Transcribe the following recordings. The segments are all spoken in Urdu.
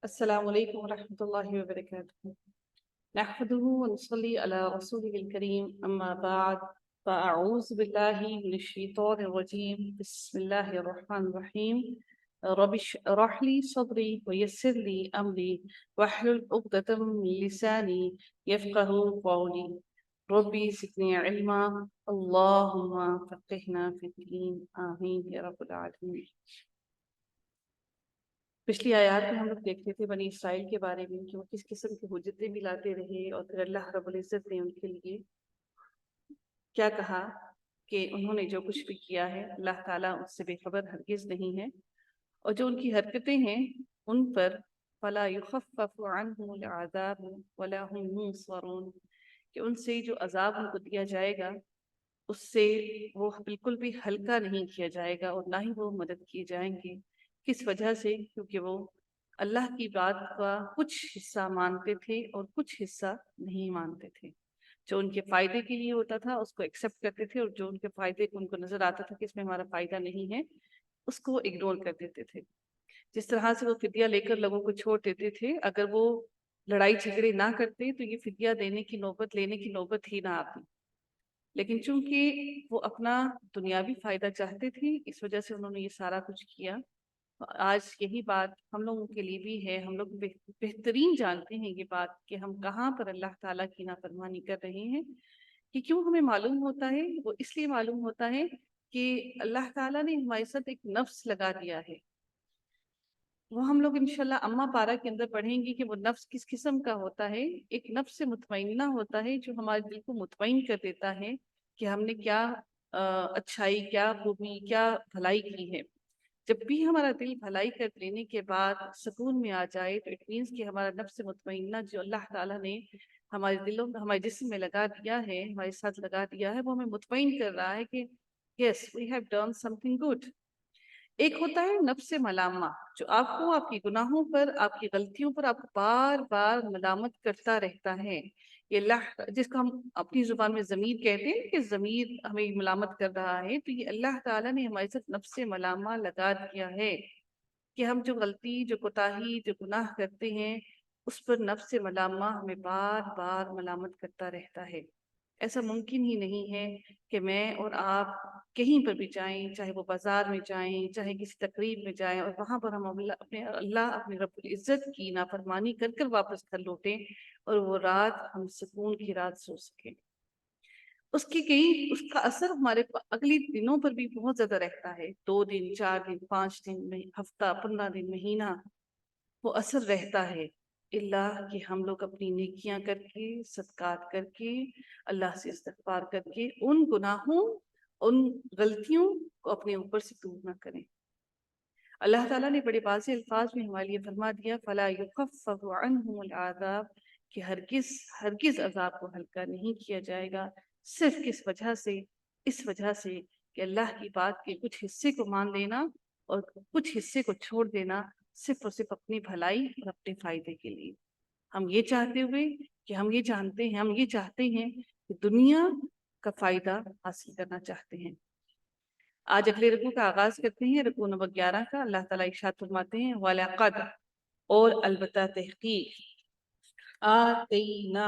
السلام علیکم ورحمۃ اللہ وبرکاتہ۔ نحمده ونصلي على رسوله الكريم أما بعد فأعوذ بالله من الشيطان الرجيم بسم الله الرحمن الرحيم رب اشرح لي صدري ويسر لي أمري واحلل عقدة من لساني يفقهوا قولي ربي زدني علما اللهم فقهنا في الدين آمين يا رب العالمين۔ پچھلی آیات میں ہم لوگ دیکھتے تھے بنی اسرائیل کے بارے میں کہ وہ کس قسم کی حجتیں بھی لاتے رہے، اور پھر اللہ رب العزت نے ان کے لیے کیا کہا کہ انہوں نے جو کچھ بھی کیا ہے اللہ تعالیٰ اس سے بے خبر ہرگز نہیں ہے، اور جو ان کی حرکتیں ہیں ان پر فلا یخفف عنہم العذاب ولا هم ينصرون، کہ ان سے جو عذاب ان کو دیا جائے گا اس سے وہ بالکل بھی ہلکا نہیں کیا جائے گا، اور نہ ہی وہ مدد کیے جائیں گے۔ کس وجہ سے؟ کیونکہ وہ اللہ کی بات کا کچھ حصہ مانتے تھے اور کچھ حصہ نہیں مانتے تھے۔ جو ان کے فائدے کے لیے ہوتا تھا اس کو ایکسیپٹ کرتے تھے، اور جو ان کے فائدے کو ان کو نظر آتا تھا کہ اس میں ہمارا فائدہ نہیں ہے اس کو اگنور کر دیتے تھے۔ جس طرح سے وہ فدیہ لے کر لوگوں کو چھوڑ دیتے تھے، اگر وہ لڑائی جھگڑے نہ کرتے تو یہ فدیہ دینے کی نوبت لینے کی نوبت ہی نہ آتی، لیکن چونکہ وہ اپنا دنیاوی فائدہ چاہتے تھے اس وجہ سے انہوں نے یہ سارا کچھ کیا۔ آج یہی بات ہم لوگوں کے لیے بھی ہے، ہم لوگ بہترین جانتے ہیں یہ بات کہ ہم کہاں پر اللہ تعالیٰ کی نافرمانی کر رہے ہیں۔ کہ کیوں ہمیں معلوم ہوتا ہے؟ وہ اس لیے معلوم ہوتا ہے کہ اللہ تعالیٰ نے ہمارے ساتھ ایک نفس لگا دیا ہے۔ وہ ہم لوگ انشاءاللہ اما پارہ کے اندر پڑھیں گے کہ وہ نفس کس قسم کا ہوتا ہے۔ ایک نفس مطمئنہ ہوتا ہے جو ہمارے دل کو مطمئن کر دیتا ہے کہ ہم نے کیا اچھائی، کیا خوبی، کیا بھلائی کی ہے۔ جب بھی ہمارا دل بھلائی کر لینے کے بعد سکون میں آ جائے تو اٹ مینس کہ ہمارا نفس مطمئنہ جو اللہ تعالیٰ نے ہمارے دلوں میں، ہمارے جسم میں لگا دیا ہے، ہمارے ساتھ لگا دیا ہے، وہ ہمیں مطمئن کر رہا ہے کہ yes we have done something good. ایک ہوتا ہے نفس ملامہ، جو آپ کو آپ کی گناہوں پر، آپ کی غلطیوں پر آپ کو بار بار ملامت کرتا رہتا ہے۔ یہ اللہ، جس کو ہم اپنی زبان میں ضمیر کہتے ہیں کہ ضمیر ہمیں ملامت کر رہا ہے، تو یہ اللہ تعالیٰ نے ہمارے ساتھ نفس ملامہ لگا دیا ہے کہ ہم جو غلطی، جو کوتاہی، جو گناہ کرتے ہیں اس پر نفس ملامہ ہمیں بار بار ملامت کرتا رہتا ہے۔ ایسا ممکن ہی نہیں ہے کہ میں اور آپ کہیں پر بھی جائیں، چاہے وہ بازار میں جائیں، چاہے کسی تقریب میں جائیں، اور وہاں پر ہم اپنے رب العزت کی نافرمانی کر کر واپس گھر لوٹیں اور وہ رات ہم سکون کی رات سو سکیں۔ اس کا اثر ہمارے اگلی دنوں پر بھی بہت زیادہ رہتا ہے، 2 دن، 4 دن، 5 دن، ہفتہ، 15 دن، مہینہ، وہ اثر رہتا ہے۔ اللہ کہ ہم لوگ اپنی نیکیاں کر کے، صدقات کر کے، اللہ سے استغفار کر کے ان گناہوں، ان غلطیوں کو اپنے اوپر سے دور نہ کریں۔ اللہ تعالیٰ نے بڑے واضح الفاظ میں ہمارے لیے فرما دیا فلا یخفف عنہم العذاب، کہ ہرگز ہرگز عذاب کو ہلکا نہیں کیا جائے گا۔ صرف کس وجہ سے؟ اس وجہ سے کہ اللہ کی بات کے کچھ حصے کو مان لینا اور کچھ حصے کو چھوڑ دینا، صرف اور صرف اپنی بھلائی اور اپنے فائدے کے لیے۔ ہم یہ چاہتے ہوئے کہ ہم یہ چاہتے ہیں کہ دنیا کا فائدہ حاصل کرنا چاہتے ہیں۔ آج اگلے رکوع کا آغاز کرتے ہیں، رکوع نمبر 11 کا۔ اللہ تعالیٰ ارشاد فرماتے ہیں وَلَقَدْ، اور البتہ تحقیق، آتینا،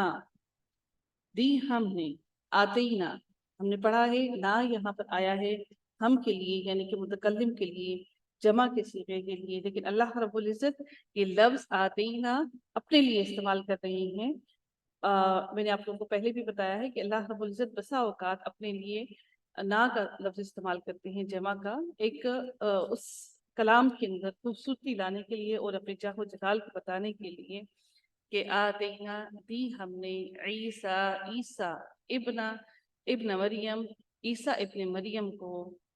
دی ہم نے، آتینا ہم نے پڑھا ہے، نا یہاں پر آیا ہے ہم کے لیے، یعنی کہ متکلم کے لیے، جمع کے صیغے کے لیے، لیکن اللہ رب العزت یہ لفظ آتینا اپنے لیے استعمال کر رہے ہیں۔ میں نے آپ لوگوں کو پہلے بھی بتایا ہے کہ اللہ رب العزت بسا اوقات اپنے لیے نا کا لفظ استعمال کرتے ہیں، جمع کا، ایک اس کلام کے اندر خوبصورتی لانے کے لیے اور اپنے جاہ و جلال کو بتانے کے لیے کہ آتینا، دی ہم نے، عیسیٰ ابن مریم، عیسیٰ ابن مریم کو۔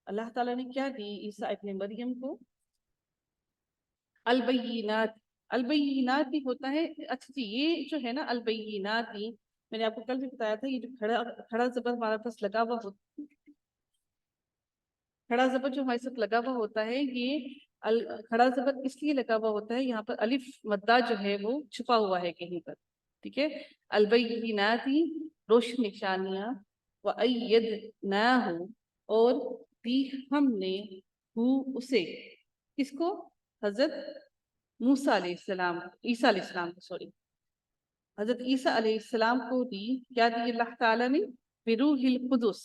اللہ تعالیٰ نے کیا دی عیسیٰ ابن مریم کو؟ البینات۔ البینات بھی ہوتا ہے، اچھا جی، یہ جو ہے نا البینات ہی، میں نے آپ کو کل بھی بتایا تھا، یہ جو کھڑا زبر ہمارے پاس لگا ہوا ہوتا ہے، کھڑا زبر جو ہمارے ساتھ لگا ہوا ہوتا ہے، یہ کھڑا زبر اس لیے لگا ہوا ہوتا ہے، یہاں پر الف مدہ جو ہے وہ چھپا ہوا ہے کہیں پر، ٹھیک ہے۔ البینات، روشن نشانیاں، وَأَيَّدْنَاهُ، اور دی ہم نے، اسے، کس کو؟ حضرت موسیٰ علیہ السلام، عیسیٰ علیہ السلام کو، سوری، حضرت عیسیٰ علیہ السلام کو دی، کیا دی اللہ تعالیٰ نے؟ بروح القدس۔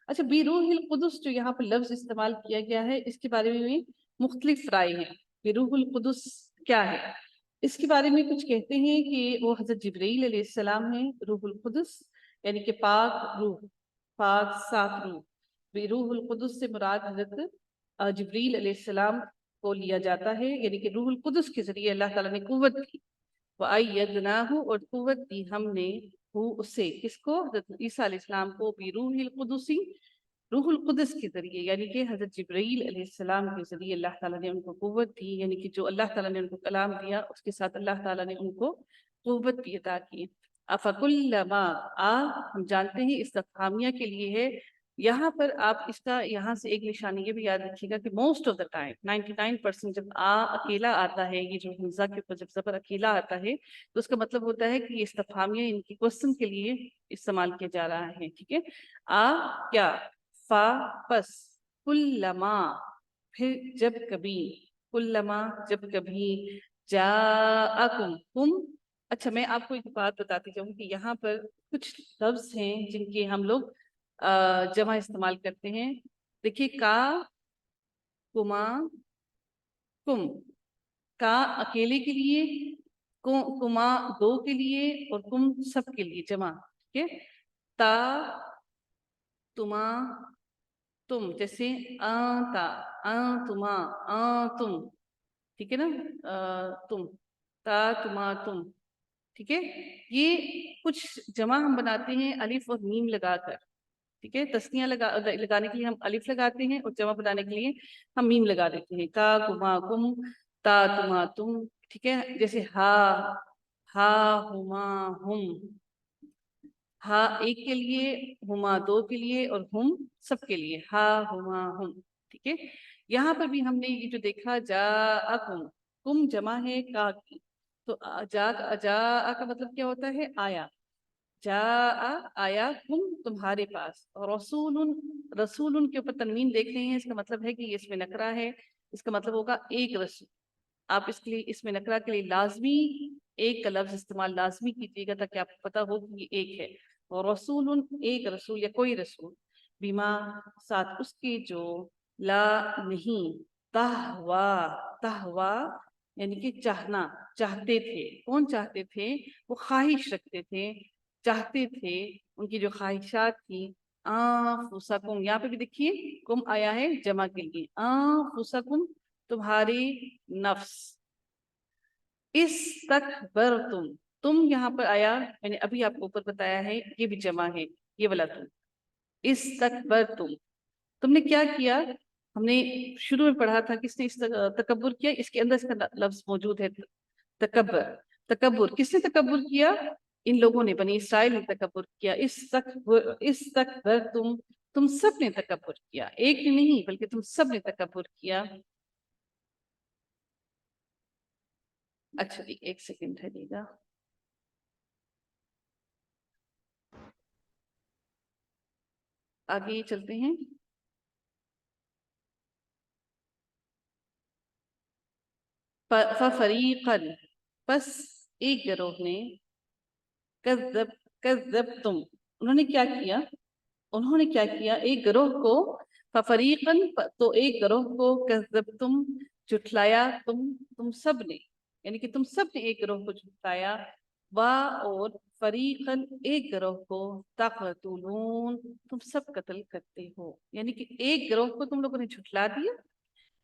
اچھا، بروح القدس جو یہاں پر لفظ استعمال کیا گیا ہے، اس کے بارے میں مختلف رائے ہیں۔ بروح القدس کیا ہے؟ اس کے بارے میں کچھ کہتے ہیں کہ وہ حضرت جبرائیل علیہ السلام ہیں، روح القدس یعنی کہ پاک روح، پاک صاف روح۔ بروح القدس سے مراد حضرت جبرائیل علیہ السلام کو لیا جاتا ہے، یعنی کہ روح القدس کے ذریعے اللہ تعالیٰ نے قوت دی، وَأَيَّدْنَاهُ، اور قوت دی ہم نے اسے، کس کو؟ حضرت عیسیٰ علیہ السلام کو، بروح القدسی، روح القدس کے ذریعے، یعنی کہ حضرت جبرائیل علیہ السلام کے ذریعے اللہ تعالیٰ نے ان کو قوت دی، یعنی کہ جو اللہ تعالیٰ نے ان کو کلام دیا اس کے ساتھ اللہ تعالیٰ نے ان کو قوت بھی عطا کی۔ افکلما، ہم جانتے ہیں استفہامیہ کے لیے ہے، یہاں پر آپ اس کا یہاں سے ایک نشانی یہ بھی یاد رکھیے گا کہ موسٹ آف دا ٹائم 99% جب اکیلا آتا ہے، یہ جو حمزہ کے اوپر جب زبر اکیلا آتا ہے تو اس کا مطلب ہوتا ہے کہ یہ استفہامیہ ان کی کوسچن کے لیے استعمال کیا جا رہا ہے، ٹھیک ہے؟ کیا، فا پس، کلما پھر جب کبھی، کلما جب کبھی، جاءکم کم۔ اچھا، میں آپ کو ایک بات بتاتی جاؤں کہ یہاں پر کچھ لفظ ہیں جن کے ہم لوگ جمع استعمال کرتے ہیں۔ دیکھیے، کا، کما، کم، کا اکیلے کے لیے، کما دو کے لیے، اور کم سب کے لیے جمع، ٹھیک ہے؟ تا، تما، تم، جیسے تا، تما، تم، ٹھیک ہے نا؟ تم، تا، تما، تم، ٹھیک ہے؟ یہ کچھ جمع ہم بناتے ہیں الف اور میم لگا کر، ٹھیک ہے؟ تسنیہ لگانے کے لیے ہم الف لگاتے ہیں اور جمع بنانے کے لیے ہم میم لگا دیتے ہیں، کا، کما، کم، تا، تما، تم، ٹھیک ہے؟ جیسے ہا، ہا، ہما، ہم، ہا ایک کے لیے، ہما دو کے لیے، اور ہم سب کے لیے، ہا، ہما، ہم، ٹھیک ہے؟ یہاں پر بھی ہم نے یہ جو دیکھا، جاءکم، کم جمع ہے کا کی، تو جا کا مطلب کیا ہوتا ہے؟ آیا، جاء آیا، کم تمہارے پاس، رسول، رسول کے اوپر تنوین دیکھ رہے ہیں، اس کا مطلب ہے کہ یہ اس میں نکرہ ہے، اس کا مطلب ہوگا ایک رسول۔ آپ اس کے لیے، اس میں نکرہ کے لیے لازمی ایک کا لفظ استعمال لازمی کیجیے گا تاکہ آپ کو پتا ہو کہ یہ ایک ہے، اور رسول ایک رسول یا کوئی رسول، بیما ساتھ اس کے جو، لا نہیں، تہوا، تہوا یعنی کہ چاہنا، چاہتے تھے، کون چاہتے تھے؟ وہ خواہش رکھتے تھے، چاہتے تھے، ان کی جو خواہشات تھی، انفسکم، یہاں پہ بھی دیکھیے کم آیا ہے جمع کے لیے، انفسکم تمہاری نفس، استکبرتم، تم یہاں پر آیا، میں نے ابھی آپ کو اوپر بتایا ہے یہ بھی جمع ہے، یہ والا تم، استکبرتم، تم نے کیا کیا؟ ہم نے شروع میں پڑھا تھا کس نے تکبر کیا، اس کے اندر اس کا لفظ موجود ہے، تکبر، تکبر کس نے تکبر کیا؟ ان لوگوں نے، بنی اسرائیل نے تکبر کیا، استکبرتم، تم سب نے تکبر کیا، ایک نے نہیں بلکہ تم سب نے تکبر کیا۔ اچھا جی، ایک سیکنڈ رہیے گا، آگے چلتے ہیں۔ فَفَرِيقًا، پس ایک گروہ نے، کذبتم، انہوں نے کیا کیا؟ انہوں نے کیا کیا؟ ایک گروہ کو، فَفَرِيقًا، تو ایک گروہ کو، کذبتم جھٹلایا تم سب نے، یعنی کہ تم سب نے ایک گروہ کو جھٹلایا، اور فریقاً ایک گروہ کو، تقتلون تم سب قتل کرتے ہو، یعنی کہ ایک گروہ کو تم لوگوں نے جھٹلا دیا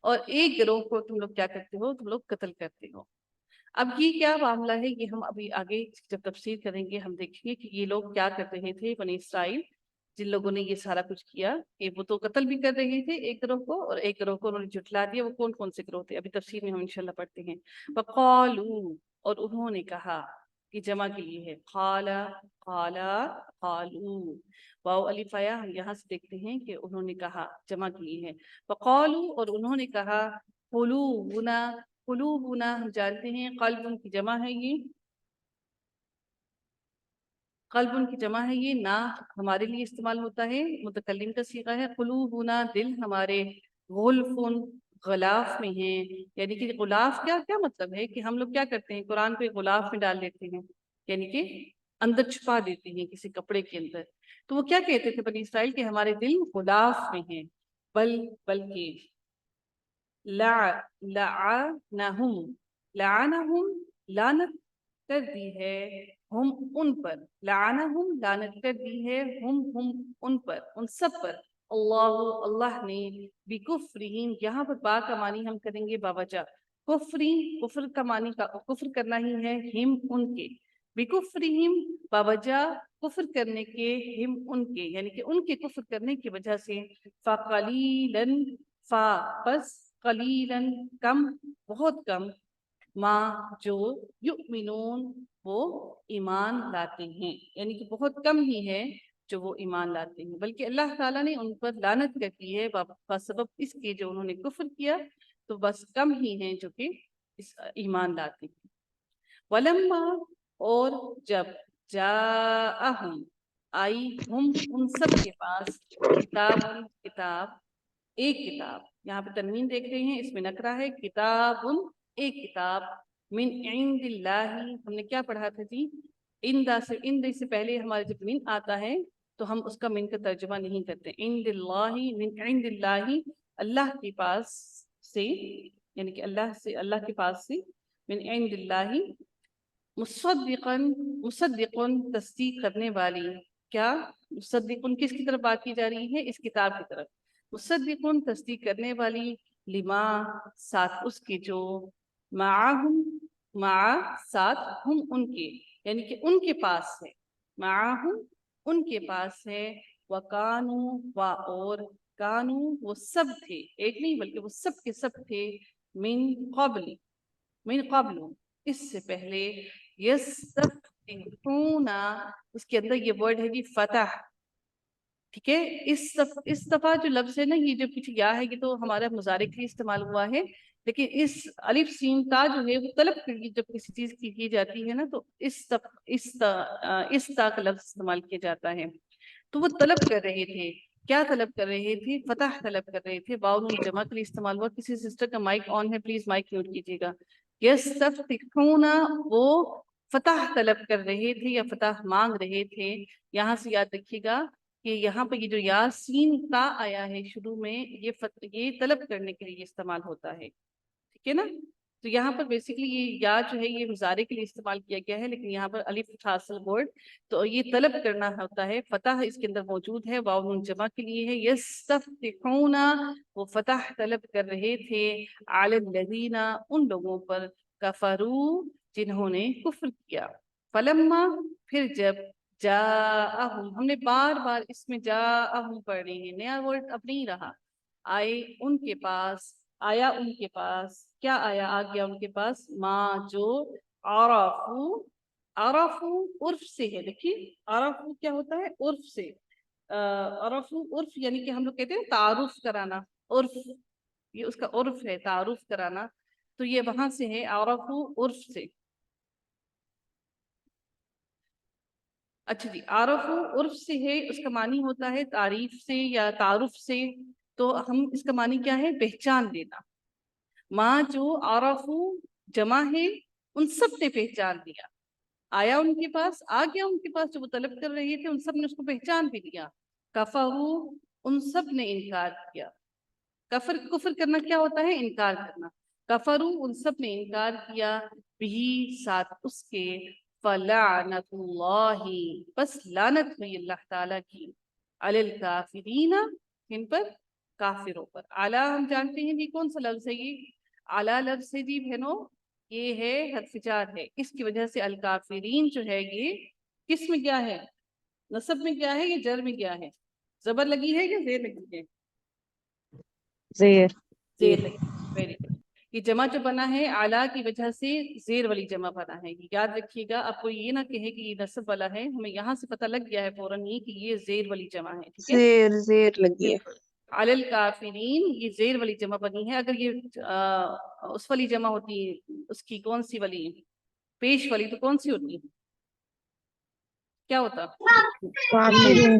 اور ایک گروہ کو تم لوگ کیا کرتے ہو؟ تم لوگ قتل کرتے ہو۔ اب یہ کیا معاملہ ہے، یہ ہم ابھی آگے جب تفسیر کریں گے ہم دیکھیں گے کہ یہ لوگ کیا کر رہے تھے، بنی اسرائیل جن لوگوں نے یہ سارا کچھ کیا، کہ وہ تو قتل بھی کر رہے تھے ایک گروہ کو اور ایک گروہ کو انہوں نے جھٹلا دیا، وہ کون کون سے گروہ تھے ابھی تفسیر میں ہم انشاءاللہ پڑھتے ہیں۔ وقالوا، اور انہوں نے کہا، کہ جمع کے لیے ہے، قالا، قالا، قالوا، واو الف آیا، ہم یہاں سے دیکھتے ہیں کہ انہوں نے کہا، جمع کے لیے ہے، وقالوا، اور انہوں نے کہا، قلوبنا، قلوبنا ہم جانتے ہیں قلب کی جمع ہے، یہ قلب کی جمع ہے، یہ نا ہمارے لیے استعمال ہوتا ہے، متکلم کا صیغہ ہے، قلوبنا دل ہمارے، غلفن غلاف میں ہیں. یعنی کہ غلاف کیا مطلب ہے کہ ہم لوگ کیا کرتے ہیں، قرآن کو ایک غلاف میں ڈال دیتے ہیں، یعنی کہ اندر چھپا دیتے ہیں کسی کپڑے کے اندر. تو وہ کیا کہتے تھے بنی اسرائیل کہ ہمارے دل غلاف میں ہیں. بلکہ لعنہم لعنت کر دی ہے ہم ان پر، لعنہم لعنت کر دی ہے ہم ان پر، ان سب پر. اللہ نے بکفرہم، یہاں پر با کا معنی ہم کریں گے باوجہ. کفر کا معنی کفر کرنا ہی ہے ہم ان کے، بکفرہم باوجہ کفر کرنے کے، ہم ان کے یعنی کہ ان کے کفر کرنے کی وجہ سے، فقلیلاً پس قلیلاً کم، بہت کم، ما جو یؤمنون وہ ایمان لاتے ہیں، یعنی کہ بہت کم ہی ہے جو وہ ایمان لاتے ہیں. بلکہ اللہ تعالیٰ نے ان پر لعنت کر دی ہے بسبب اس کے جو انہوں نے کفر کیا، تو بس کم ہی ہیں جو کہ ایمان لاتے ہیں. ولما اور جب جاءہم آئی ہم ان سب کے پاس، کتاب ایک کتاب، یہاں پہ تنوین دیکھ رہے ہیں اس میں نکرہ ہے، کتاب ایک کتاب، من عند اللہ، ہم نے کیا پڑھا تھا جی، ان سے پہلے ہمارے جب من آتا ہے تو ہم اس کا من کا ترجمہ نہیں کرتے. عند اللہ، من عند اللہ، اللہ کے پاس سے، یعنی کہ اللہ کے پاس سے، من عند اللہ، مصدقن تصدیق کرنے والی. کیا مصدقن کس کی طرف بات کی جا رہی ہے؟ اس کتاب کی طرف. مصدقن تصدیق کرنے والی، لما ساتھ اس کے، جو معاہم ساتھ، ہم ان کے یعنی کہ ان کے پاس ہے، معاہم ان کے پاس ہے، وکانو اور کانو وہ سب تھے، ایک نہیں بلکہ وہ سب کے سب تھے، من قبل اس سے پہلے، یستفتحون، اس کے اندر یہ ورڈ ہے جی فتح. ٹھیک ہے، اس دفعہ جو لفظ ہے نا، یہ جو پیچھے یا ہے، یہ تو ہمارا مضارع کے لیے استعمال ہوا ہے، لیکن اس الف سین تا جو ہے وہ طلب کے لیے جب کسی چیز کی جاتی ہے نا، تو اس تا کا لفظ استعمال کیا جاتا ہے. تو وہ طلب کر رہے تھے، کیا طلب کر رہے تھے؟ فتح طلب کر رہے تھے. واو نون جمع کے لیے استعمال ہوا. کسی سسٹر کا مائک آن ہے، پلیز مائک میوٹ کیجیے گا. یستفتحون وہ فتح طلب کر رہے تھے یا فتح مانگ رہے تھے. یہاں سے یاد رکھیے گا کہ یہاں پہ یہ جو یاسین تا آیا ہے شروع میں، یہ طلب کرنے کے لیے استعمال ہوتا ہے. ٹھیک ہے نا؟ تو یہاں پر بیسیکلی یہ یا جو ہے یہ مضارع کے لیے استعمال کیا گیا ہے، لیکن یہاں پر الف اصل ورڈ، تو یہ طلب کرنا ہوتا ہے. فتح اس کے اندر موجود ہے، واو نون جمع کے لیے ہے. یستفتحون وہ فتح طلب کر رہے تھے، علی الذین ان لوگوں پر، کفروا جنہوں نے کفر کیا. فلما پھر جب، جاءہم ہم نے بار بار اس میں جاءہم پڑھ رہے ہیں، نیا ورڈ اب نہیں رہا. آئے ان کے پاس، آیا ان کے پاس، کیا آیا؟ آ گیا ان کے پاس، ماں جو عرفو عرف سے ہے. دیکھیے عرفو کیا ہوتا ہے؟ عرف سے. عرفو عرف یعنی کہ ہم لوگ کہتے ہیں تعارف کرانا، عرف یہ اس کا عرف ہے، تعارف کرانا. تو یہ وہاں سے ہے، عرفو عرف سے. اچھا جی، عارف عرف سے ہے، اس کا معنی ہوتا ہے تعریف سے یا تعارف سے. تو ہم اس کا معنی کیا ہے؟ پہچان دینا. ماں جو عارف جمع ہے، ان سب نے پہچان دیا. آیا ان کے پاس، آ گیا ان کے پاس، جو وہ طلب کر رہے تھے ان سب نے اس کو پہچان بھی لیا. کفروا ان سب نے انکار کیا. کفر کرنا کیا ہوتا ہے؟ انکار کرنا. کفروا ان سب نے انکار کیا، بھی ساتھ اس کے، فلعنت اللہ بس لعنت ہوئی اللہ تعالیٰ کی، علی الکافرین ان پر، کافروں پر. اعلی ہم جانتے ہیں یہ کون سا لفظ ہے؟ یہ اعلی لفظ ہے جی بہنوں، یہ ہے حرف جر ہے. اس کی وجہ سے الکافرین جو ہے یہ کس میں کیا ہے؟ نصب میں کیا ہے یا جر میں کیا ہے؟ زبر لگی ہے یا زیر لگی ہے؟ زیر لگی. Very good. یہ جمع جو بنا ہے اعلیٰ کی وجہ سے زیر والی جمع بنا ہے. یاد رکھیے گا، آپ کو یہ نہ کہے کہ یہ نصب والا ہے، ہمیں یہاں سے پتہ لگ گیا ہے فوراً یہ کہ یہ زیر والی جمع ہے. ٹھیک ہے، زیر لگی ہے. بالکل. علی الکافرین یہ زیر والی جمع بنی ہے. اگر یہ اس والی جمع ہوتی، اس کی کون سی والی، پیش والی، تو کون سی ہوتی؟ کیا ہوتا؟ کافرون.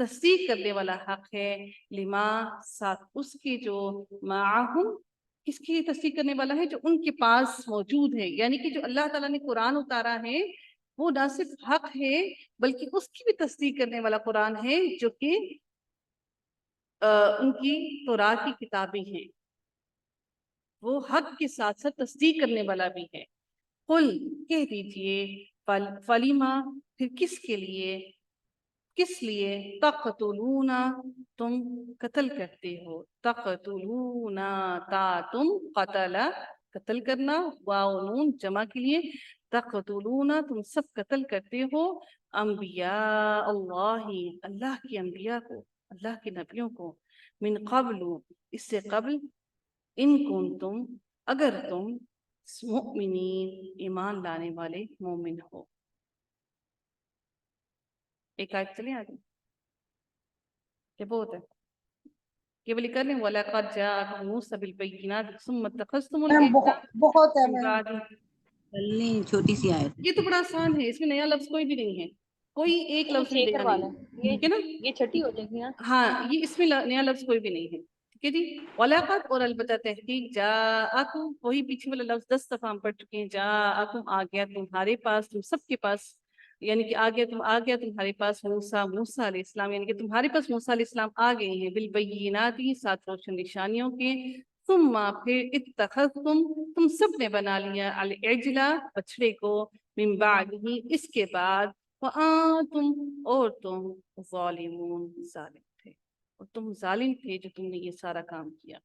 تصدیق کرنے والا حق ہے، لما ساتھ اس کے جو معہم، کس کی تصدیق کرنے والا ہے؟ جو ان کے پاس موجود ہے، یعنی کہ جو اللہ تعالیٰ نے قرآن اتارا ہے وہ نہ صرف حق ہے بلکہ اس کی بھی تصدیق کرنے والا قرآن ہے جو کہ ان کی تورات کی کتابیں ہیں، وہ حق کے ساتھ ساتھ تصدیق کرنے والا بھی ہے۔ قل کہہ دیجئے، فلیما پھر کس کے لیے، کس لیے تقتلون تم قتل کرتے ہو، تقتلون تا تم قتل قتل کرنا، واو نون جمع کے لیے، تقتلون تم سب قتل کرتے ہو، انبیاء اللہ اللہ کے انبیاء کو، اللہ کے نبیوں کو، من قبل اس سے قبل، ان کنتم اگر تم مؤمنین ایمان لانے والے مومن ہو۔ ایک آیت چلیں آگے، یہ بہت ہے کہ بلی کر لیں وَلَقَدْ جَاءَكُم مُوسَىٰ بِالْبَيِّنَاتِ ثُمَّ اتَّخَذْتُمُ الْعِجْلَ بہت ہے مِن میں بَعْدِ۔ چلنی چھوٹی سی آیت ہے۔ یہ تو بڑا آسان ہے، اس میں نیا لفظ کوئی بھی نہیں ہے، کوئی ایک لفظ بھی نیا نہیں ہے، ٹھیک ہے نا؟ یہ چھٹی ہو جائے گی نا؟ ہاں یہ اس میں نیا لفظ کوئی بھی نہیں ہے، ٹھیک ہے جی۔ وَلَقَدْ اور البتہ تحقیق، جَاءَكُم وہی پیچھے والا لفظ 10 دفعہ ہم پڑھ چکے ہیں، جَاءَكُم آ گیا تمہارے پاس، تم سب کے پاس، یعنی کہ آ گیا تمہارے پاس موسیٰ علیہ السلام، یعنی کہ تمہارے پاس موسیٰ علیہ السلام آ گئے ہیں، بالبینات ساتھ روشن نشانیوں کے، ثم پھر اتخذتم تم سب نے بنا لیا العجل بچڑے کو، من بعدہ اس کے بعد، وانتم اور تم ظالمون ظالم تھے، اور تم ظالم تھے جو تم نے یہ سارا کام کیا۔